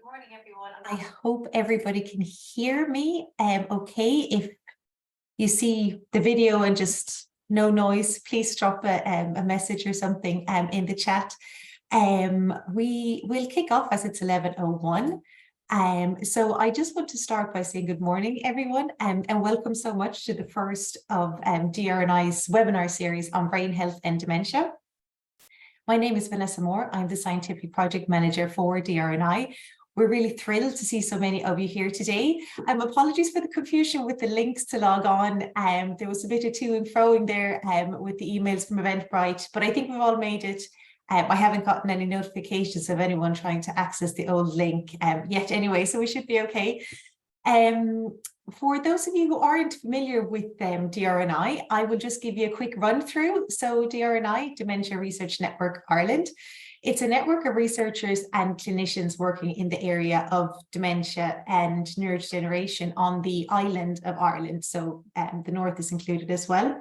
Good morning, everyone. I hope everybody can hear me okay. If you see the video and just no noise, please drop a message or something in the chat. We will kick off as it's 11:01. So I just want to start by saying good morning, everyone, and welcome so much to the first of DRNI's webinar series on brain health and dementia. My name is Vanessa Moore. I'm the Scientific Project Manager for DRNI. We're really thrilled to see so many of you here today. Apologies for the confusion with the links to log on. There was a bit of to and froing there with the emails from Eventbrite, but I think we've all made it. I haven't gotten any notifications of anyone trying to access the old link yet anyway, so we should be okay. For those of you who aren't familiar with DRNI, I will just give you a quick run through. So DRNI, Dementia Research Network Ireland, it's a network of researchers and clinicians working in the area of dementia and neurodegeneration on the island of Ireland. So the north is included as well.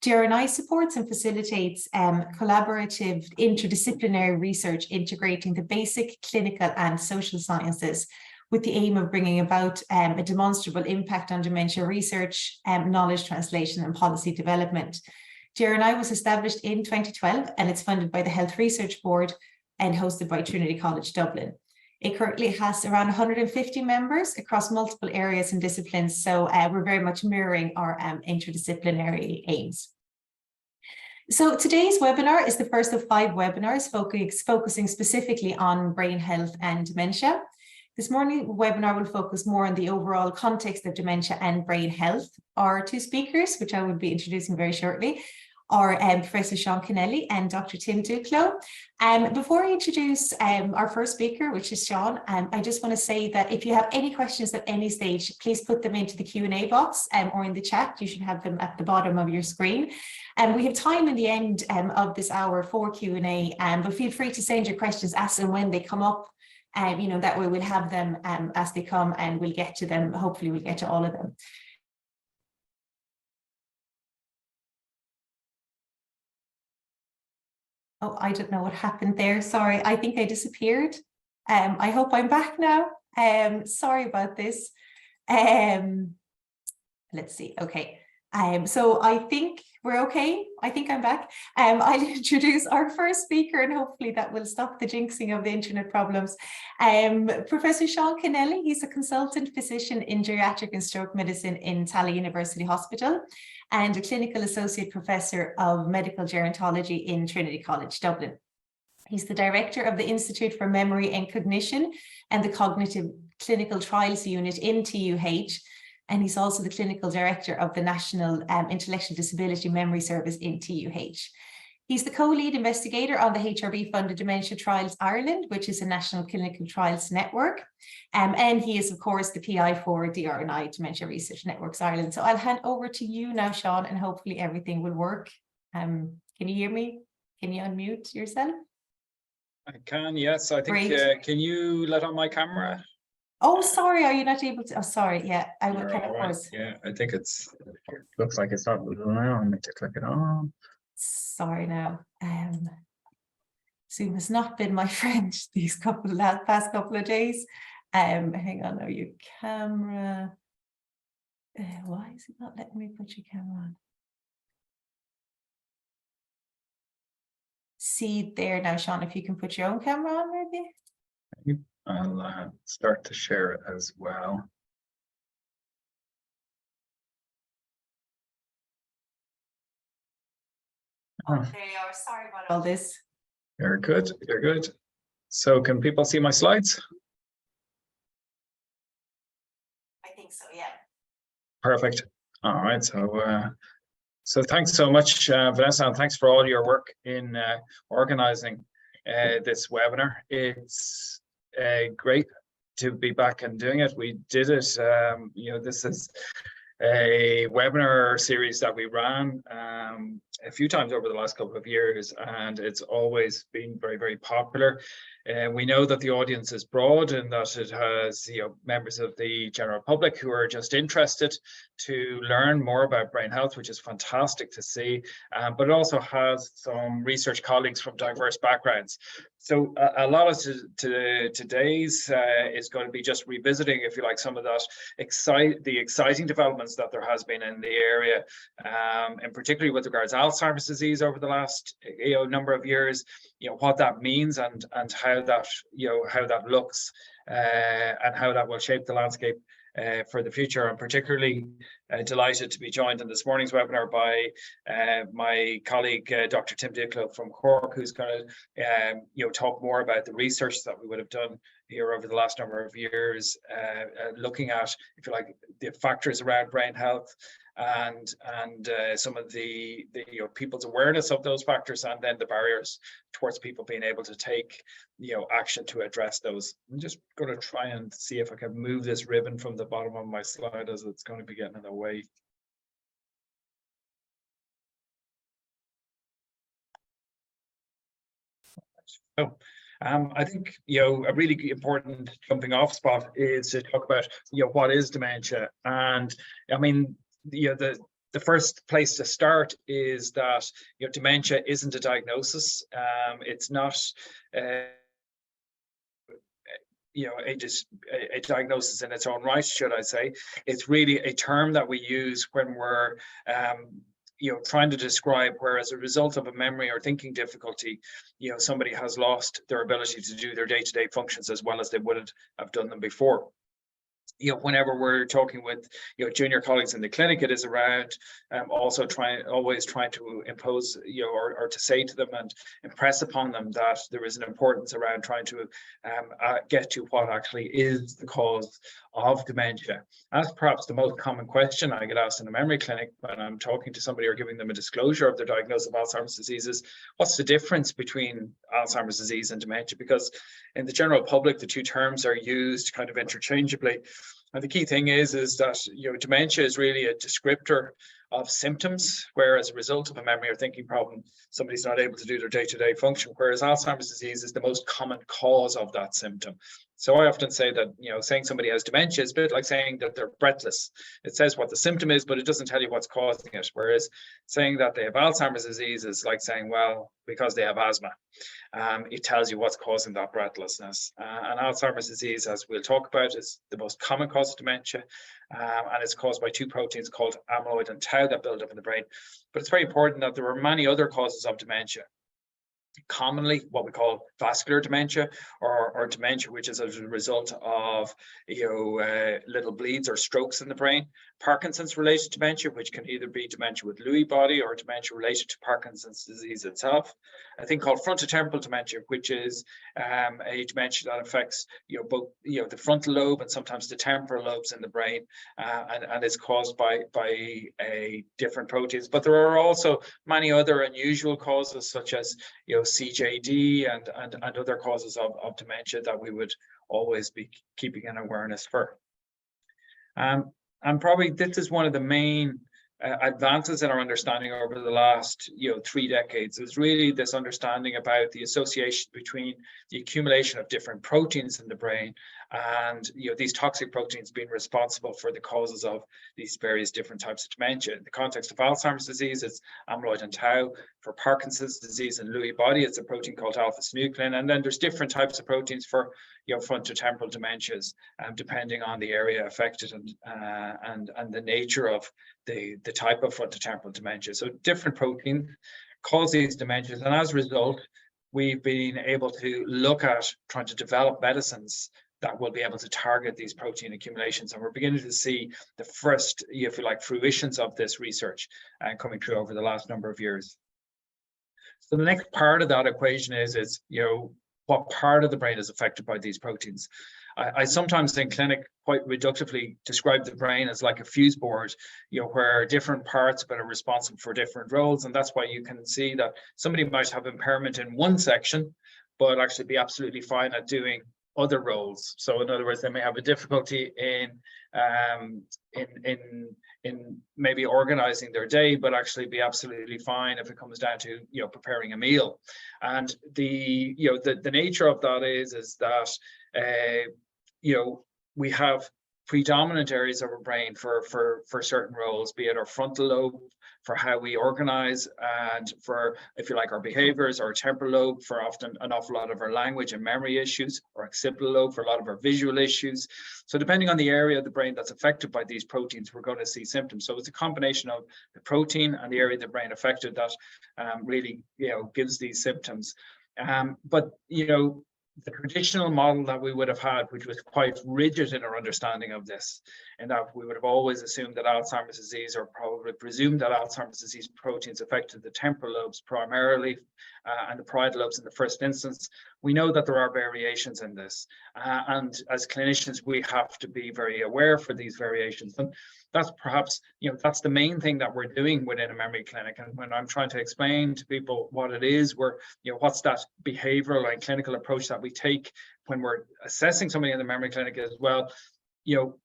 DRNI supports and facilitates collaborative interdisciplinary research integrating the basic clinical and social sciences with the aim of bringing about a demonstrable impact on dementia research, knowledge translation and policy development. DRNI was established in 2012 and it's funded by the Health Research Board and hosted by Trinity College Dublin. It currently has around 150 members across multiple areas and disciplines, so we're very much mirroring our interdisciplinary aims. So today's webinar is the first of 5 webinars focusing specifically on brain health and dementia. This morning's webinar will focus more on the overall context of dementia and brain health. Our 2 speakers, which I will be introducing very shortly, are Professor Sean Kennelly and Dr. Tim Dukelow. Before I introduce our first speaker, which is Sean, I just want to say that if you have any questions at any stage, please put them into the Q&A box or in the chat. You should have them at the bottom of your screen. And we have time in the end of this hour for Q&A, but feel free to send your questions as and when they come up. You know, that way we'll have them as they come and we'll get to them. Hopefully we'll get to all of them. Oh, I don't know what happened there. Sorry, I think I disappeared. I hope I'm back now. Sorry about this. Let's see. Okay. So I think we're okay. I think I'm back. I'll introduce our first speaker and hopefully that will stop the jinxing of the internet problems. Professor Sean Kennelly, he's a consultant physician in geriatric and stroke medicine in Tallaght University Hospital and a clinical associate professor of medical gerontology in Trinity College Dublin. He's the director of the Institute for Memory and Cognition and the Cognitive Clinical Trials Unit in TUH. And he's also the clinical director of the National Intellectual Disability Memory Service in TUH. He's the co-lead investigator on the HRB-funded Dementia Trials Ireland, which is a national clinical trials network. And he is, of course, the PI for DRNI, Dementia Research Networks Ireland. So I'll hand over to you now, Sean, and hopefully everything will work. Can you hear me? Can you unmute yourself? I can, yes. I think, can you let on my camera? Oh, sorry, are you not able to? Oh, sorry, yeah, I will kind of pause. Yeah, I think it's, looks like it's not now. I need to click it on. Sorry now. Zoom has not been my friend these past couple of days. Hang on, now your camera. Why is it not letting me put your camera on? See there now, Sean, if you can put your own camera on, maybe. I'll start to share it as well. Oh, there you are. Sorry about all this. You're good. You're good. So can people see my slides? I think so, yeah. Perfect. All right. So thanks so much, Vanessa, and thanks for all your work in organizing this webinar. It's great to be back and doing it. We did it, you know, this is a webinar series that we ran a few times over the last couple of years, and it's always been very, very popular. We know that the audience is broad and that it has, members of the general public who are just interested to learn more about brain health, which is fantastic to see. But it also has some research colleagues from diverse backgrounds. So a lot of today's is going to be just revisiting, if you like, some of that exciting developments that there has been in the area, and particularly with regards to Alzheimer's disease over the last number of years. What that means and how that how that looks, and how that will shape the landscape for the future. I'm particularly delighted to be joined in this morning's webinar by my colleague, Dr. Tim Dukelow from Cork, who's going to talk more about the research that we would have done here over the last number of years, looking at, if you like, the factors around brain health and some of the people's awareness of those factors, and then the barriers towards people being able to take action to address those. I'm just going to try and see if I can move this ribbon from the bottom of my slide, as it's going to be getting in the way. Oh, I think a really important jumping off spot is to talk about what is dementia. And I mean, the first place to start is that dementia isn't a diagnosis. It's not a diagnosis in its own right, should I say. It's really a term that we use when we're trying to describe where, as a result of a memory or thinking difficulty, somebody has lost their ability to do their day-to-day functions as well as they would have done them before. Whenever we're talking with junior colleagues in the clinic, it is around always trying to impose or to say to them and impress upon them that there is an importance around trying to get to what actually is the cause of dementia. That's perhaps the most common question I get asked in a memory clinic when I'm talking to somebody or giving them a disclosure of their diagnosis of Alzheimer's disease is, what's the difference between Alzheimer's disease and dementia? Because in the general public, the two terms are used kind of interchangeably. And the key thing is that dementia is really a descriptor of symptoms, where as a result of a memory or thinking problem, somebody's not able to do their day-to-day function, whereas Alzheimer's disease is the most common cause of that symptom. So I often say that, saying somebody has dementia is a bit like saying that they're breathless. It says what the symptom is, but it doesn't tell you what's causing it. Whereas saying that they have Alzheimer's disease is like saying, well, because they have asthma. It tells you what's causing that breathlessness. And Alzheimer's disease, as we'll talk about, is the most common cause of dementia. And it's caused by two proteins called amyloid and tau that build up in the brain. But it's very important that there are many other causes of dementia. Commonly what we call vascular dementia, or dementia which is as a result of little bleeds or strokes in the brain. Parkinson's related dementia, which can either be dementia with Lewy body or dementia related to Parkinson's disease itself. A thing called frontotemporal dementia, which is a dementia that affects both the frontal lobe and sometimes the temporal lobes in the brain, and is caused by different proteins. But there are also many other unusual causes, such as CJD and other causes of dementia that we would always be keeping an awareness for. And probably this is one of the main advances in our understanding over the last 3 decades, is really this understanding about the association between the accumulation of different proteins in the brain and these toxic proteins being responsible for the causes of these various different types of dementia. In the context of Alzheimer's disease, it's amyloid and tau. For Parkinson's disease and Lewy body, it's a protein called alpha-synuclein. And then there's different types of proteins for frontotemporal dementias, depending on the area affected and the nature of the type of frontotemporal dementia. So different proteins cause these dementias, and as a result, we've been able to look at trying to develop medicines that will be able to target these protein accumulations. And we're beginning to see the first, if you like, fruitions of this research coming through over the last number of years. So the next part of that equation is what part of the brain is affected by these proteins. I sometimes in clinic quite reductively describe the brain as like a fuse board, where different parts are responsible for different roles. And that's why you can see that somebody might have impairment in one section, but actually be absolutely fine at doing other roles. So in other words, they may have a difficulty in maybe organizing their day, but actually be absolutely fine if it comes down to, you know, preparing a meal. And the nature of that is that you know, we have predominant areas of our brain for certain roles, be it our frontal lobe for how we organize, and for, if you like, our behaviors, our temporal lobe for often an awful lot of our language and memory issues, or occipital lobe for a lot of our visual issues. So depending on the area of the brain that's affected by these proteins, we're going to see symptoms. So it's a combination of the protein and the area of the brain affected that really, you know, gives these symptoms. But, you know, the traditional model that we would have had, which was quite rigid in our understanding of this, and that we would have always assumed that Alzheimer's disease, or probably presumed that Alzheimer's disease proteins affected the temporal lobes primarily, and the parietal lobes in the first instance. We know that there are variations in this, and as clinicians, we have to be very aware for these variations. And that's perhaps, you know, that's the main thing that we're doing within a memory clinic. And when I'm trying to explain to people what it is, we're, you know, what's that behavioral and clinical approach that we take when we're assessing somebody in the memory clinic as well. You know,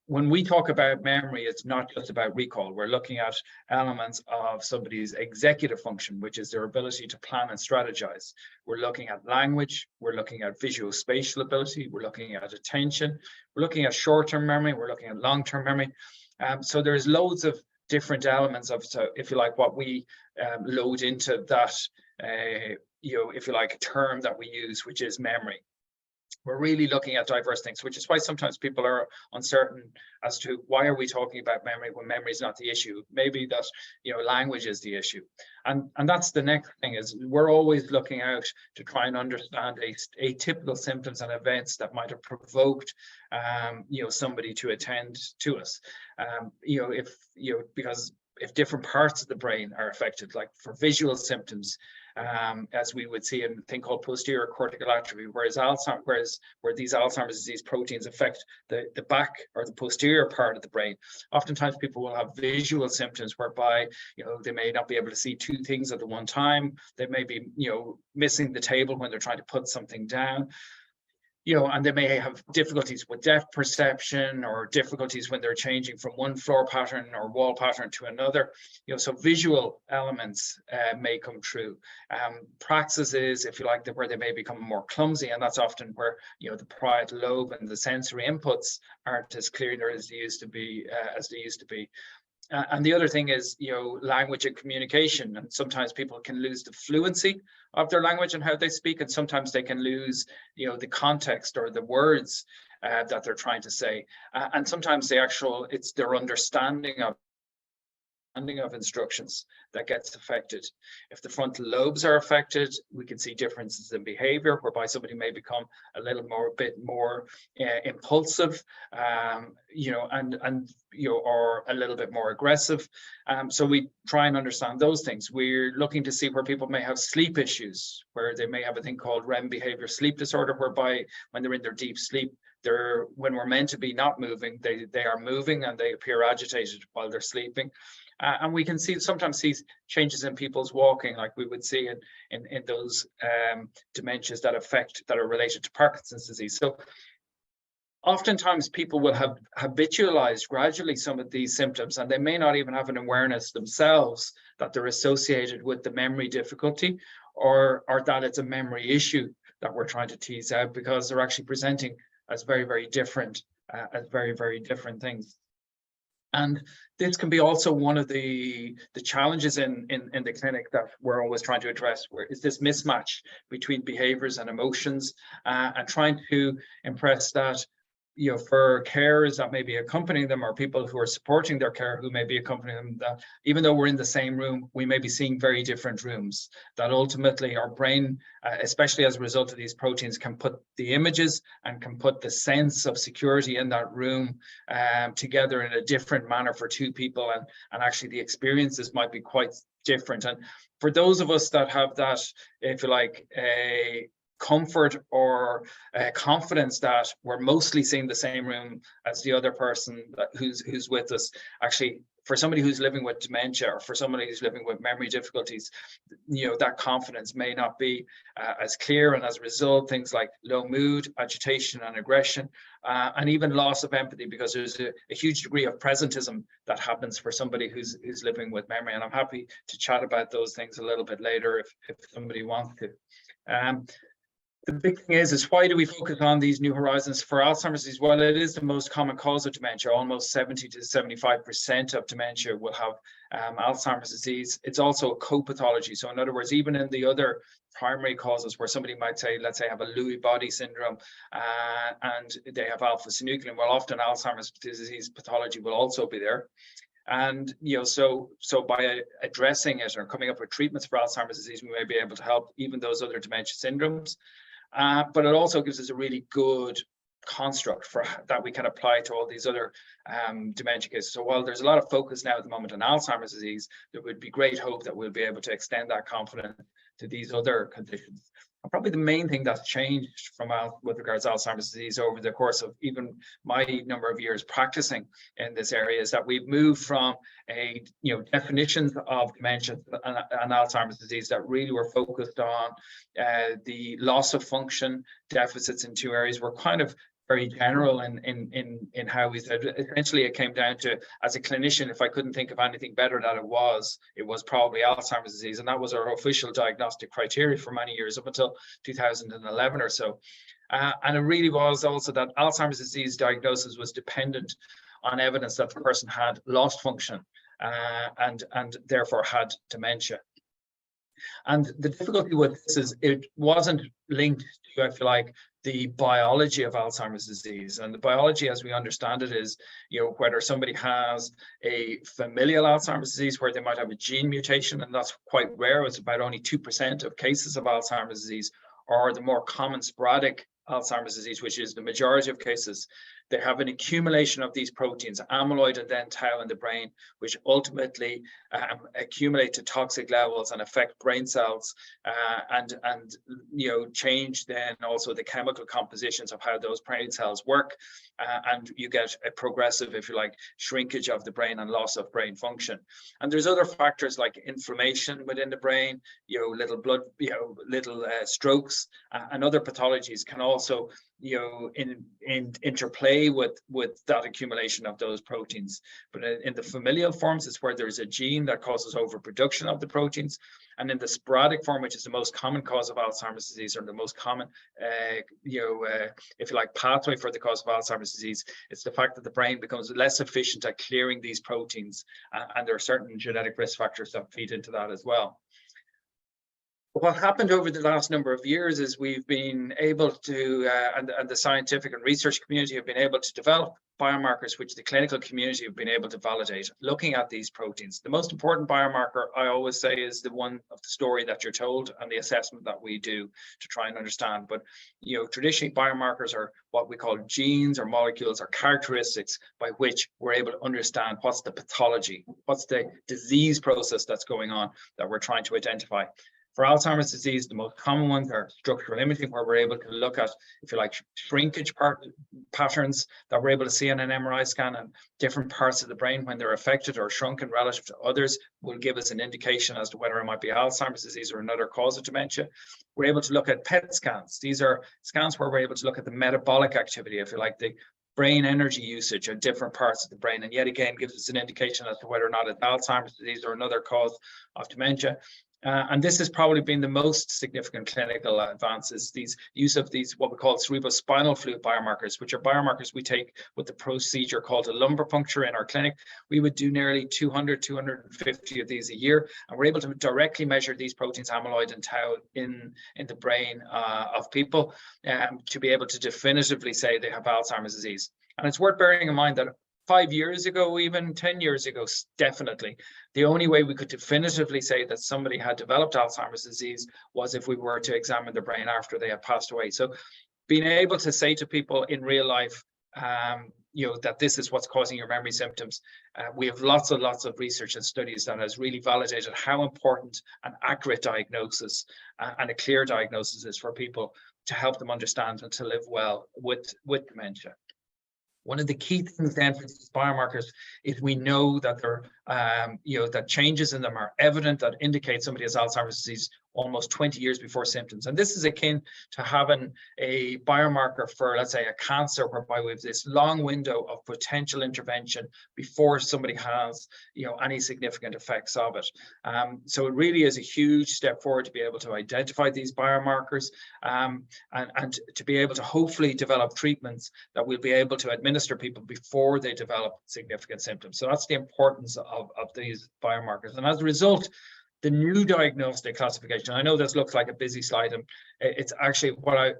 when we talk about memory, it's not just about recall. We're looking at elements of somebody's executive function, which is their ability to plan and strategize. We're looking at language. We're looking at visual spatial ability. We're looking at attention. We're looking at short-term memory. We're looking at long-term memory. So there's loads of different elements of, so if you like, what we load into that, you know, if you like, a term that we use, which is memory. We're really looking at diverse things, which is why sometimes people are uncertain as to why are we talking about memory when memory is not the issue. Maybe that, you know, language is the issue. And that's the next thing, is we're always looking out to try and understand atypical symptoms and events that might have provoked, you know, somebody to attend to us. You know, because if different parts of the brain are affected, like for visual symptoms, as we would see in a thing called posterior cortical atrophy, where these Alzheimer's disease proteins affect the back or the posterior part of the brain. Oftentimes people will have visual symptoms whereby, you know, they may not be able to see two things at the one time. They may be, you know, missing the table when they're trying to put something down. You know, and they may have difficulties with depth perception, or difficulties when they're changing from one floor pattern or wall pattern to another. You know, so visual elements may come true. Praxis, if you like, where they may become more clumsy, and that's often where, you know, the parietal lobe and the sensory inputs aren't as clear as they used to be. And the other thing is, you know, language and communication. And sometimes people can lose the fluency of their language and how they speak, and sometimes they can lose, you know, the context or the words that they're trying to say. And sometimes it's their understanding of instructions that gets affected. If the frontal lobes are affected, we can see differences in behavior, whereby somebody may become a bit more impulsive, you know, and you know, or a little bit more aggressive. So we try and understand those things. We're looking to see where people may have sleep issues, where they may have a thing called REM behavior sleep disorder, whereby when they're in their deep sleep, when we're meant to be not moving, they are moving and they appear agitated while they're sleeping. And we can sometimes see changes in people's walking, like we would see in those dementias that are related to Parkinson's disease. So oftentimes people will have habitualized gradually some of these symptoms, and they may not even have an awareness themselves that they're associated with the memory difficulty, or that it's a memory issue that we're trying to tease out, because they're actually presenting as very, very different things. And this can be also one of the challenges in the clinic that we're always trying to address, where is this mismatch between behaviors and emotions, and trying to impress that, you know, for carers that may be accompanying them, or people who are supporting their care who may be accompanying them, that even though we're in the same room, we may be seeing very different rooms. That ultimately our brain, especially as a result of these proteins, can put the images and can put the sense of security in that room together in a different manner for two people, and actually the experiences might be quite different. And for those of us that have that, if you like, a comfort or confidence that we're mostly seeing the same room as the other person who's with us. Actually, for somebody who's living with dementia, or for somebody who's living with memory difficulties, that confidence may not be as clear, and as a result, things like low mood, agitation and aggression, and even loss of empathy, because there's a huge degree of presentism that happens for somebody who's living with memory. And I'm happy to chat about those things a little bit later if somebody wants to. The big thing is why do we focus on these new horizons for Alzheimer's disease? Well, it is the most common cause of dementia. Almost 70 to 75% of dementia will have Alzheimer's disease. It's also a co-pathology. So in other words, even in the other primary causes where somebody might say, let's say, have a Lewy body syndrome and they have alpha-synuclein, well, often Alzheimer's disease pathology will also be there. And so by addressing it or coming up with treatments for Alzheimer's disease, we may be able to help even those other dementia syndromes. But it also gives us a really good construct for that we can apply to all these other dementia cases. So while there's a lot of focus now at the moment on Alzheimer's disease, there would be great hope that we'll be able to extend that confidence to these other conditions. And probably the main thing that's changed with regards to Alzheimer's disease over the course of even my number of years practicing in this area is that we've moved from definitions of dementia and Alzheimer's disease that really were focused on the loss of function deficits in two areas. We're kind of very general in how we said. Essentially, it came down to, as a clinician, if I couldn't think of anything better that it was probably Alzheimer's disease, and that was our official diagnostic criteria for many years, up until 2011 or so. And it really was also that Alzheimer's disease diagnosis was dependent on evidence that the person had lost function and therefore had dementia. And the difficulty with this is it wasn't linked to, I feel like, the biology of Alzheimer's disease. And the biology, as we understand it, is whether somebody has a familial Alzheimer's disease where they might have a gene mutation, and that's quite rare. It's about only 2% of cases of Alzheimer's disease, or the more common sporadic Alzheimer's disease, which is the majority of cases. They have an accumulation of these proteins, amyloid and then tau in the brain, which ultimately accumulate to toxic levels and affect brain cells and change then also the chemical compositions of how those brain cells work. And you get a progressive, if you like, shrinkage of the brain and loss of brain function. And there's other factors like inflammation within the brain, little blood, little strokes and other pathologies can also interplay with that accumulation of those proteins. But in the familial forms, it's where there's a gene that causes overproduction of the proteins. And in the sporadic form, which is the most common cause of Alzheimer's disease, or the most common, if you like, pathway for the cause of Alzheimer's disease, it's the fact that the brain becomes less efficient at clearing these proteins. And there are certain genetic risk factors that feed into that as well. What happened over the last number of years is we've been able to, and the scientific and research community have been able to develop biomarkers which the clinical community have been able to validate, looking at these proteins. The most important biomarker, I always say, is the one of the story that you're told and the assessment that we do to try and understand. But traditionally, biomarkers are what we call genes or molecules or characteristics by which we're able to understand what's the pathology, what's the disease process that's going on that we're trying to identify. For Alzheimer's disease, the most common ones are structural imaging, where we're able to look at, if you like, shrinkage patterns that we're able to see in an MRI scan, and different parts of the brain, when they're affected or shrunken relative to others, will give us an indication as to whether it might be Alzheimer's disease or another cause of dementia. We're able to look at PET scans. These are scans where we're able to look at the metabolic activity, if you like, the brain energy usage of different parts of the brain, and yet again gives us an indication as to whether or not it's Alzheimer's disease or another cause of dementia. And this has probably been the most significant clinical advances, these use of these what we call cerebrospinal fluid biomarkers, which are biomarkers we take with the procedure called a lumbar puncture in our clinic. We would do nearly 200, 250 of these a year, and we're able to directly measure these proteins, amyloid and tau, in the brain of people to be able to definitively say they have Alzheimer's disease. And it's worth bearing in mind that 5 years ago, even 10 years ago, definitely, the only way we could definitively say that somebody had developed Alzheimer's disease was if we were to examine the brain after they had passed away. So being able to say to people in real life, that this is what's causing your memory symptoms. We have lots of research and studies that has really validated how important an accurate diagnosis and a clear diagnosis is for people to help them understand and to live well with dementia. One of the key things then for these biomarkers is we know that they're, that changes in them are evident that indicate somebody has Alzheimer's disease almost 20 years before symptoms. And this is akin to having a biomarker for, let's say, a cancer, whereby we have this long window of potential intervention before somebody has, any significant effects of it. So it really is a huge step forward to be able to identify these biomarkers and to be able to hopefully develop treatments that we'll be able to administer people before they develop significant symptoms. So that's the importance of these biomarkers. And as a result, the new diagnostic classification, I know this looks like a busy slide, and it's actually what I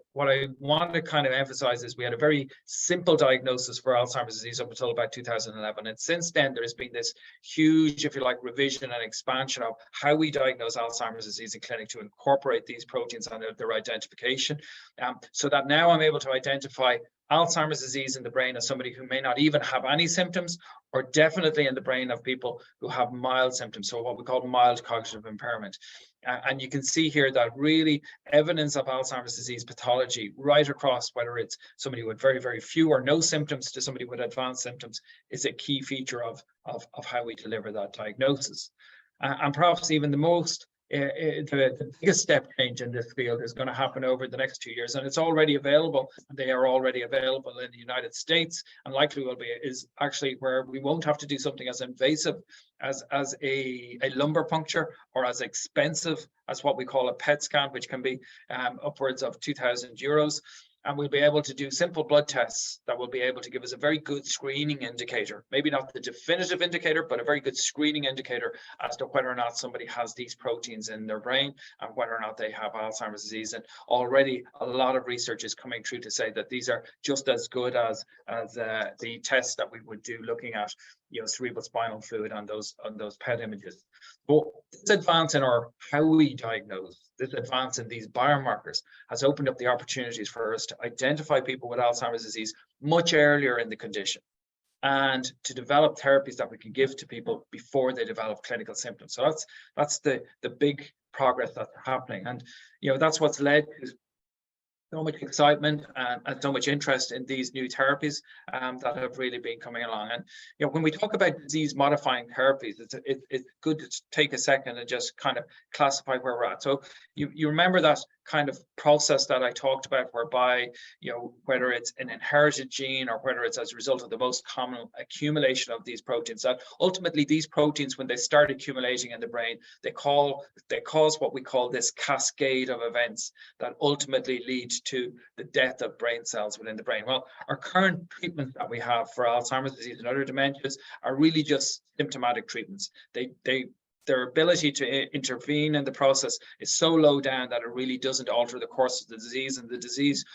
want to kind of emphasize is we had a very simple diagnosis for Alzheimer's disease up until about 2011. And since then, there has been this huge, if you like, revision and expansion of how we diagnose Alzheimer's disease in clinic to incorporate these proteins and their identification, so that now I'm able to identify Alzheimer's disease in the brain as somebody who may not even have any symptoms, or definitely in the brain of people who have mild symptoms, so what we call mild cognitive impairment. And you can see here that really evidence of Alzheimer's disease pathology right across, whether it's somebody with very, very few or no symptoms to somebody with advanced symptoms, is a key feature of how we deliver that diagnosis. And perhaps even the biggest step change in this field is going to happen over the next 2 years, and it's already available. They are already available in the United States, and likely will be, is actually where we won't have to do something as invasive as a lumbar puncture, or as expensive as what we call a PET scan, which can be upwards of €2,000. And we'll be able to do simple blood tests that will be able to give us a very good screening indicator, maybe not the definitive indicator, but a very good screening indicator as to whether or not somebody has these proteins in their brain and whether or not they have Alzheimer's disease. And already a lot of research is coming through to say that these are just as good as the tests that we would do looking at cerebral spinal fluid on those PET images. But this advance in how we diagnose, this advance in these biomarkers has opened up the opportunities for us to identify people with Alzheimer's disease much earlier in the condition, and to develop therapies that we can give to people before they develop clinical symptoms. So that's the big progress that's happening, and that's what's led to so much excitement and so much interest in these new therapies that have really been coming along. And when we talk about disease modifying therapies, it's good to take a second and just kind of classify where we're at. So you remember that kind of process that I talked about, whereby whether it's an inherited gene or whether it's as a result of the most common accumulation of these proteins, that ultimately these proteins, when they start accumulating in the brain, they cause what we call this cascade of events that ultimately lead to the death of brain cells within the brain. Well, our current treatments that we have for Alzheimer's disease and other dementias are really just symptomatic treatments. Their ability to intervene in the process is so low down that it really doesn't alter the course of the disease, and the disease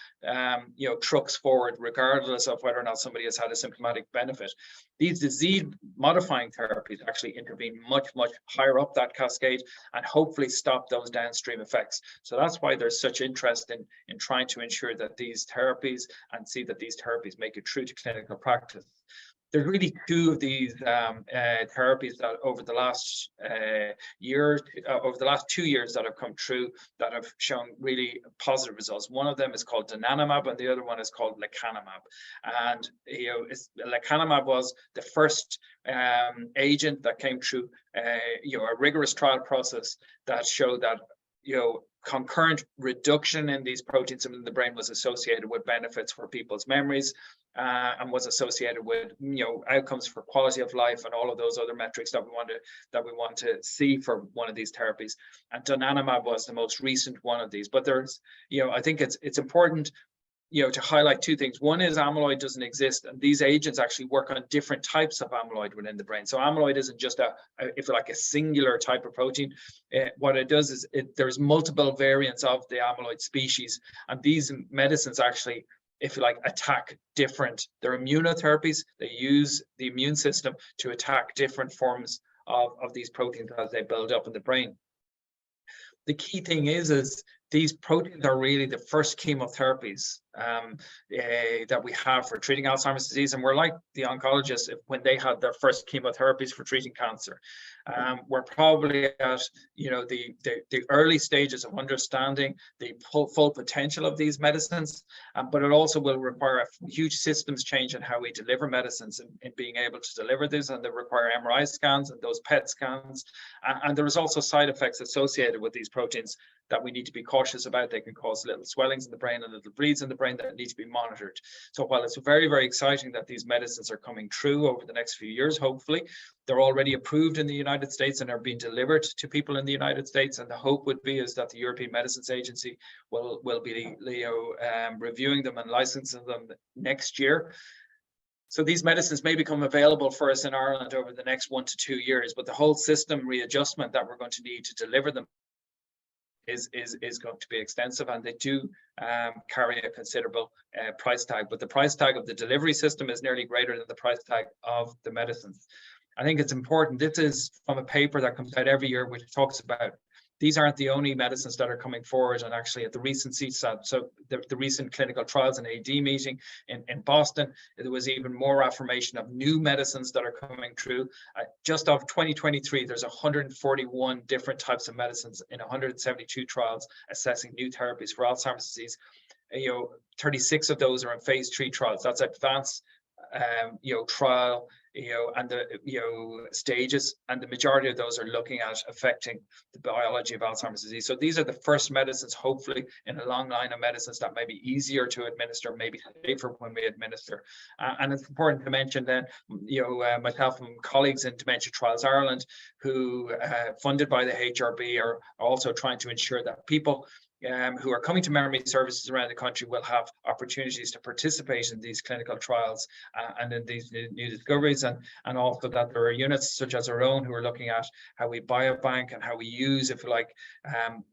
trucks forward regardless of whether or not somebody has had a symptomatic benefit. These disease modifying therapies actually intervene much, much higher up that cascade and hopefully stop those downstream effects. So that's why there's such interest in trying to ensure that these therapies, and see that these therapies make it through to clinical practice. There's really two of these therapies that over the last over the last 2 years that have come through that have shown really positive results. One of them is called donanemab, and the other one is called lecanemab. And lecanemab was the first agent that came through a rigorous trial process that showed that concurrent reduction in these proteins in the brain was associated with benefits for people's memories, and was associated with outcomes for quality of life and all of those other metrics that we want to see for one of these therapies. And donanemab was the most recent one of these. But there's I think it's important to highlight two things. One is amyloid doesn't exist, and these agents actually work on different types of amyloid within the brain. So amyloid isn't just if you like, a singular type of protein. What it does is there's multiple variants of the amyloid species, and these medicines actually, if you like, attack different. They're immunotherapies. They use the immune system to attack different forms of these proteins as they build up in the brain. The key thing is these proteins are really the first chemotherapies that we have for treating Alzheimer's disease. And we're like the oncologists when they had their first chemotherapies for treating cancer. We're probably at, you know, the early stages of understanding the full potential of these medicines, but it also will require a huge systems change in how we deliver medicines in being able to deliver this, and they require MRI scans and those PET scans. And there is also side effects associated with these proteins that we need to be cautious about. They can cause little swellings in the brain and little bleeds in the brain that need to be monitored. So while it's very, very exciting that these medicines are coming through over the next few years, hopefully, they're already approved in the United States and are being delivered to people in the United States. And the hope would be is that the European Medicines Agency will be reviewing them and licensing them next year. So these medicines may become available for us in Ireland over the next 1 to 2 years, but the whole system readjustment that we're going to need to deliver them is going to be extensive, and they do carry a considerable price tag. But the price tag of the delivery system is nearly greater than the price tag of the medicines. I think it's important. This is from a paper that comes out every year, which talks about these aren't the only medicines that are coming forward. And actually at the recent CSAT, so the recent clinical trials and AD meeting in Boston, there was even more affirmation of new medicines that are coming through. Just of 2023, there's 141 different types of medicines in 172 trials assessing new therapies for Alzheimer's disease. 36 of those are in phase 3 trials. That's advanced trial, and the stages, and the majority of those are looking at affecting the biology of Alzheimer's disease. So these are the first medicines, hopefully, in a long line of medicines that may be easier to administer, maybe safer when we administer. And it's important to mention then, myself and colleagues in Dementia Trials Ireland, who funded by the HRB, are also trying to ensure that people who are coming to memory services around the country will have opportunities to participate in these clinical trials and in these new discoveries, and also that there are units such as our own who are looking at how we biobank and how we use, if you like,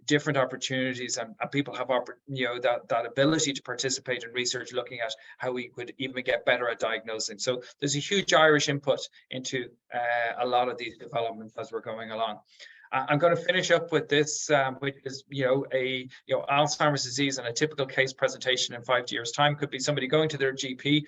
different opportunities, and people have that ability to participate in research, looking at how we could even get better at diagnosing. So there's a huge Irish input into a lot of these developments as we're going along. I'm going to finish up with this, which is, Alzheimer's disease, and a typical case presentation in 5 years' time could be somebody going to their GP,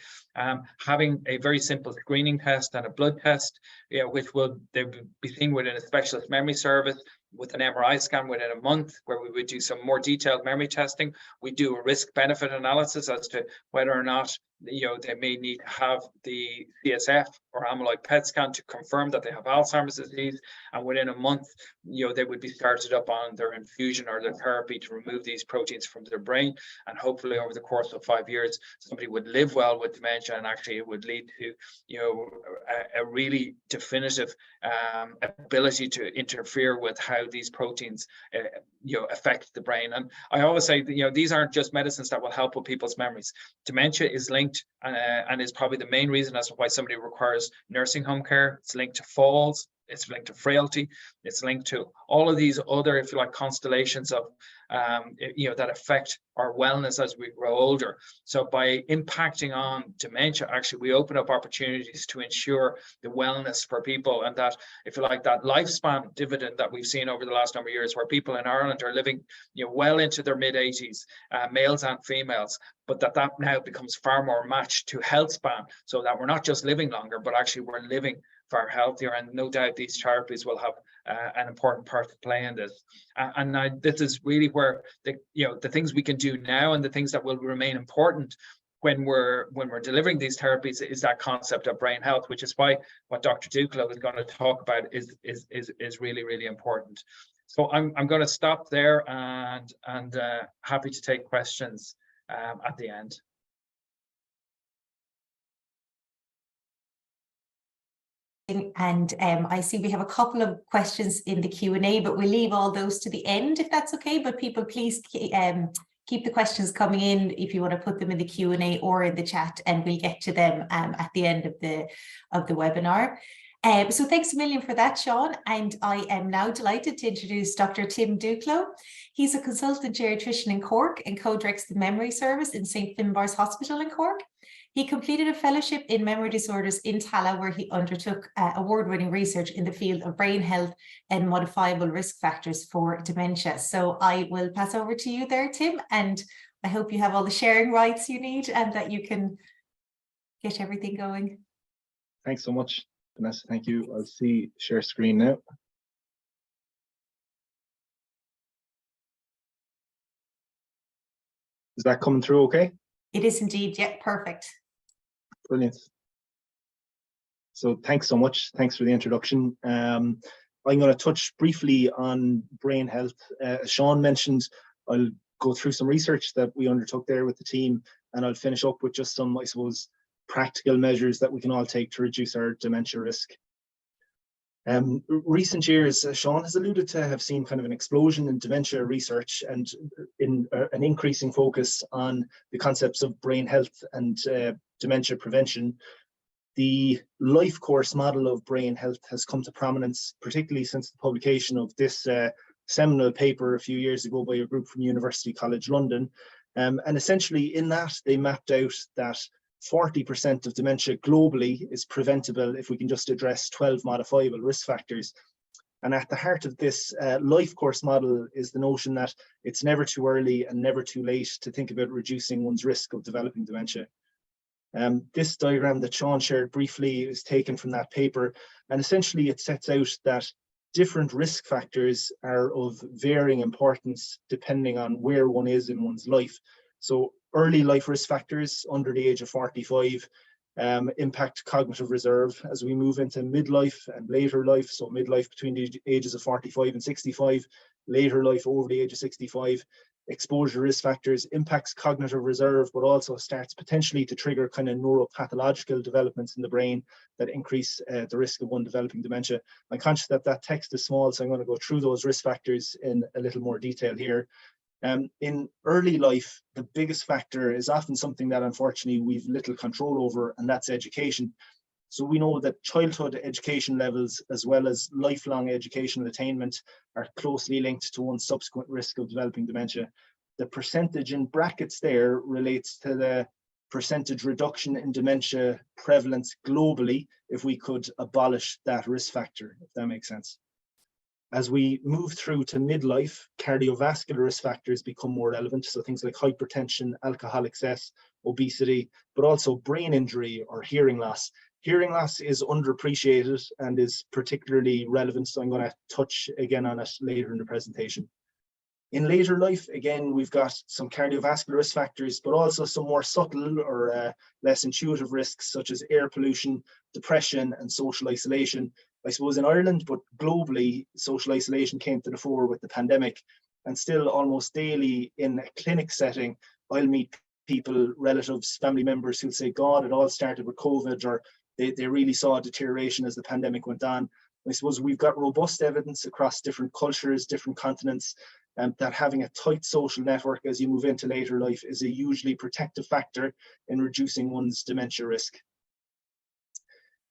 having a very simple screening test and a blood test, which they would be seen within a specialist memory service with an MRI scan within a month, where we would do some more detailed memory testing. We do a risk-benefit analysis as to whether or not they may need to have the CSF or amyloid PET scan to confirm that they have Alzheimer's disease, and within a month, they would be started up on their infusion or their therapy to remove these proteins from their brain. And hopefully, over the course of 5 years, somebody would live well with dementia, and actually it would lead to a really definitive ability to interfere with how these proteins affect the brain. And I always say these aren't just medicines that will help with people's memories. Dementia is linked and is probably the main reason as to why somebody requires nursing home care. It's linked to falls, it's linked to frailty, it's linked to all of these other, if you like, constellations of that affect our wellness as we grow older. So by impacting on dementia, actually we open up opportunities to ensure the wellness for people, and that, if you like, that lifespan dividend that we've seen over the last number of years, where people in Ireland are living well into their mid-80s, males and females, but that now becomes far more matched to health span, so that we're not just living longer, but actually we're living far healthier. And no doubt these therapies will have an important part to play in this. This is really where the things we can do now, and the things that will remain important when we're delivering these therapies, is that concept of brain health, which is why what Dr. Dukelow is going to talk about is really, really important. So I'm going to stop there, and happy to take questions at the end. And I see we have a couple of questions in the Q&A, but we'll leave all those to the end if that's okay. But people, please keep the questions coming in if you want to put them in the Q&A or in the chat, and we'll get to them at the end of the webinar. So thanks a million for that, Sean. And I am now delighted to introduce Dr. Tim Dukelow. He's a consultant geriatrician in Cork and co-directs the memory service in St. Finbarr's Hospital in Cork. He completed a fellowship in memory disorders in Tallaght, where he undertook award-winning research in the field of brain health and modifiable risk factors for dementia. So I will pass over to you there, Tim, and I hope you have all the sharing rights you need and that you can get everything going. Thanks so much, Vanessa. Thank you. I'll share screen now. Is that coming through okay? It is indeed. Yeah, perfect. Brilliant. So thanks so much. Thanks for the introduction. I'm going to touch briefly on brain health. As Sean mentioned, I'll go through some research that we undertook there with the team, and I'll finish up with just some, I suppose, practical measures that we can all take to reduce our dementia risk. Recent years, Sean has alluded to, have seen kind of an explosion in dementia research and in an increasing focus on the concepts of brain health and dementia prevention. The life course model of brain health has come to prominence, particularly since the publication of this seminal paper a few years ago by a group from University College London. And essentially in that, they mapped out that 40% of dementia globally is preventable if we can just address 12 modifiable risk factors. And at the heart of this life course model is the notion that it's never too early and never too late to think about reducing one's risk of developing dementia. This diagram that Sean shared briefly is taken from that paper, and essentially it sets out that different risk factors are of varying importance depending on where one is in one's life. So early life risk factors under the age of 45 impact cognitive reserve. As we move into midlife and later life, so midlife between the ages of 45 and 65, later life over the age of 65, exposure risk factors impacts cognitive reserve, but also starts potentially to trigger kind of neuropathological developments in the brain that increase the risk of one developing dementia. I'm conscious that that text is small, so I'm going to go through those risk factors in a little more detail here. In early life, the biggest factor is often something that unfortunately we've little control over, and that's education. So we know that childhood education levels as well as lifelong educational attainment are closely linked to one's subsequent risk of developing dementia. The percentage in brackets there relates to the percentage reduction in dementia prevalence globally if we could abolish that risk factor, if that makes sense. As we move through to midlife, cardiovascular risk factors become more relevant. So things like hypertension, alcohol excess, obesity, but also brain injury or hearing loss. Hearing loss is underappreciated and is particularly relevant, so I'm going to touch again on it later in the presentation. In later life, again, we've got some cardiovascular risk factors, but also some more subtle or less intuitive risks, such as air pollution, depression, and social isolation. I suppose in Ireland, but globally, social isolation came to the fore with the pandemic, and still almost daily in a clinic setting, I'll meet people, relatives, family members who'll say, God, it all started with COVID, or they really saw a deterioration as the pandemic went on. I suppose we've got robust evidence across different cultures, different continents, that having a tight social network as you move into later life is a hugely protective factor in reducing one's dementia risk.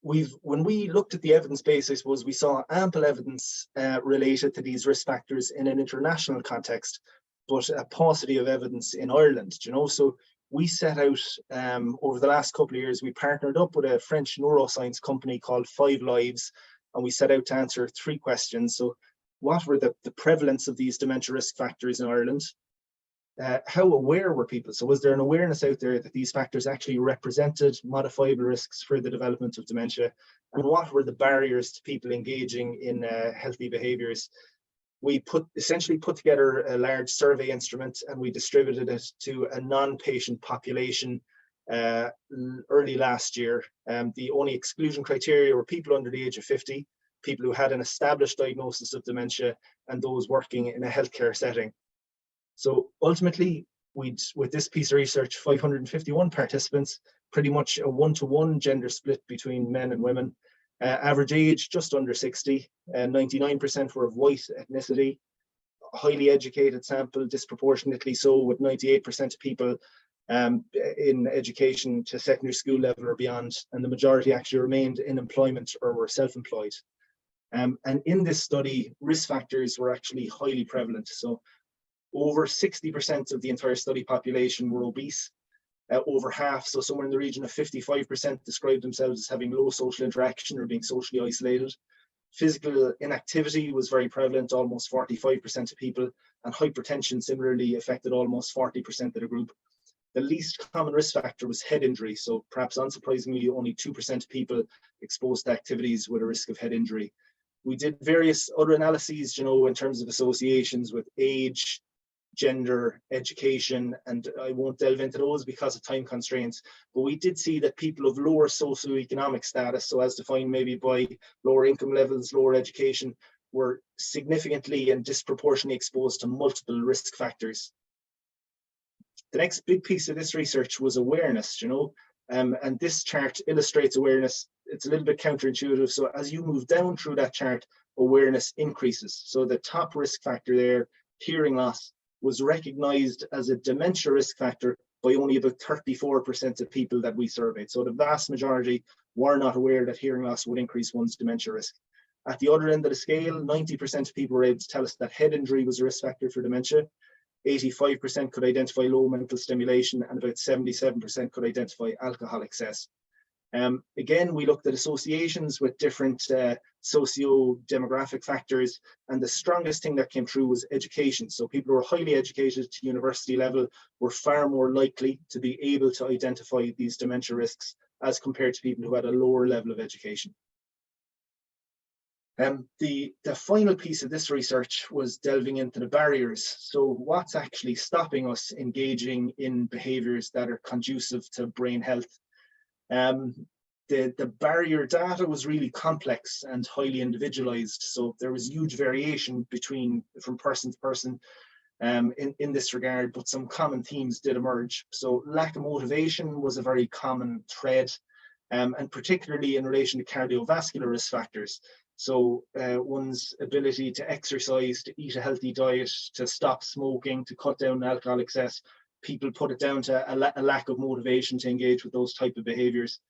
When we looked at the evidence base, I suppose we saw ample evidence related to these risk factors in an international context, but a paucity of evidence in Ireland, you know. So we set out over the last couple of years, we partnered up with a French neuroscience company called 5 Lives, and we set out to answer 3 questions. So what were the prevalence of these dementia risk factors in Ireland? How aware were people? So was there an awareness out there that these factors actually represented modifiable risks for the development of dementia? And what were the barriers to people engaging in healthy behaviors? We essentially put together a large survey instrument, and we distributed it to a non-patient population early last year. The only exclusion criteria were people under the age of 50, people who had an established diagnosis of dementia, and those working in a healthcare setting. So ultimately, with this piece of research, 551 participants, pretty much a 1-to-1 gender split between men and women. Average age, just under 60, 99% were of white ethnicity, highly educated sample, disproportionately so, with 98% of people in education to secondary school level or beyond, and the majority actually remained in employment or were self-employed. And in this study, risk factors were actually highly prevalent. So over 60% of the entire study population were obese. over half, so somewhere in the region of 55%, described themselves as having low social interaction or being socially isolated. Physical inactivity was very prevalent, almost 45% of people, and hypertension similarly affected almost 40% of the group. The least common risk factor was head injury, so perhaps unsurprisingly, only 2% of people exposed to activities with a risk of head injury. We did various other analyses, in terms of associations with age, gender, education, and I won't delve into those because of time constraints, but we did see that people of lower socioeconomic status, so as defined maybe by lower income levels, lower education, were significantly and disproportionately exposed to multiple risk factors. The next big piece of this research was awareness, and this chart illustrates awareness. It's a little bit counterintuitive, so as you move down through that chart, awareness increases. So the top risk factor there, hearing loss, was recognized as a dementia risk factor by only about 34% of people that we surveyed. So the vast majority were not aware that hearing loss would increase one's dementia risk. At the other end of the scale, 90% of people were able to tell us that head injury was a risk factor for dementia. 85% could identify low mental stimulation, and about 77% could identify alcohol excess. Again, we looked at associations with different socio-demographic factors, and the strongest thing that came through was education. So people who are highly educated to university level were far more likely to be able to identify these dementia risks as compared to people who had a lower level of education. The final piece of this research was delving into the barriers. So what's actually stopping us engaging in behaviors that are conducive to brain health? The barrier data was really complex and highly individualized, so there was huge variation from person to person in this regard, but some common themes did emerge. So lack of motivation was a very common thread, and particularly in relation to cardiovascular risk factors. So one's ability to exercise, to eat a healthy diet, to stop smoking, to cut down alcohol excess, people put it down to a lack of motivation to engage with those type of behaviors.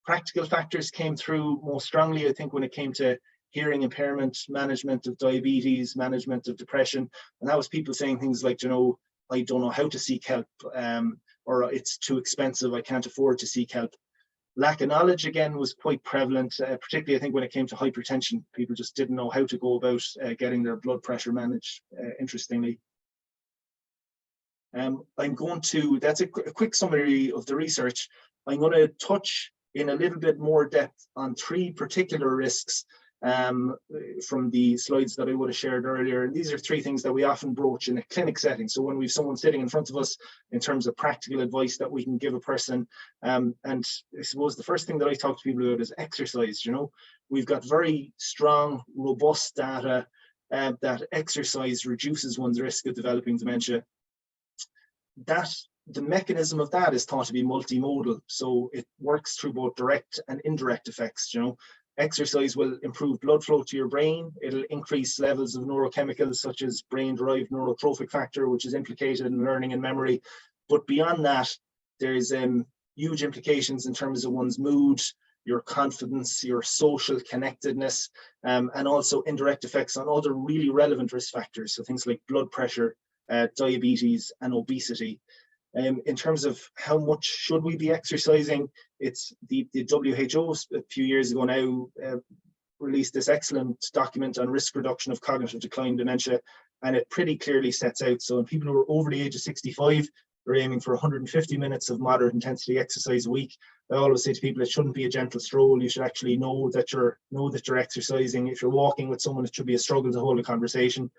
Practical factors came through most strongly, I think, when it came to hearing impairment, management of diabetes, management of depression. And that was people saying things like, I don't know how to seek help, or it's too expensive, I can't afford to seek help. Lack of knowledge, again, was quite prevalent, particularly, I think, when it came to hypertension. People just didn't know how to go about getting their blood pressure managed, interestingly. That's a quick summary of the research. I'm going to touch in a little bit more depth on 3 particular risks from the slides that I would have shared earlier. And these are 3 things that we often broach in a clinic setting. So when we have someone sitting in front of us, in terms of practical advice that we can give a person, and I suppose the first thing that I talk to people about is exercise. We've got very strong, robust data that exercise reduces one's risk of developing dementia. The mechanism of that is thought to be multimodal, so it works through both direct and indirect effects. Exercise will improve blood flow to your brain. It'll increase levels of neurochemicals such as brain-derived neurotrophic factor, which is implicated in learning and memory. But beyond that, there's huge implications in terms of one's mood, your confidence, your social connectedness, and also indirect effects on other really relevant risk factors. So things like blood pressure, diabetes, and obesity. In terms of how much should we be exercising, it's the WHO a few years ago now released this excellent document on risk reduction of cognitive decline in dementia, and it pretty clearly sets out. So in people who are over the age of 65, we're aiming for 150 minutes of moderate intensity exercise a week. I always say to people, it shouldn't be a gentle stroll. You should actually know that you're exercising. If you're walking with someone, it should be a struggle to hold a conversation.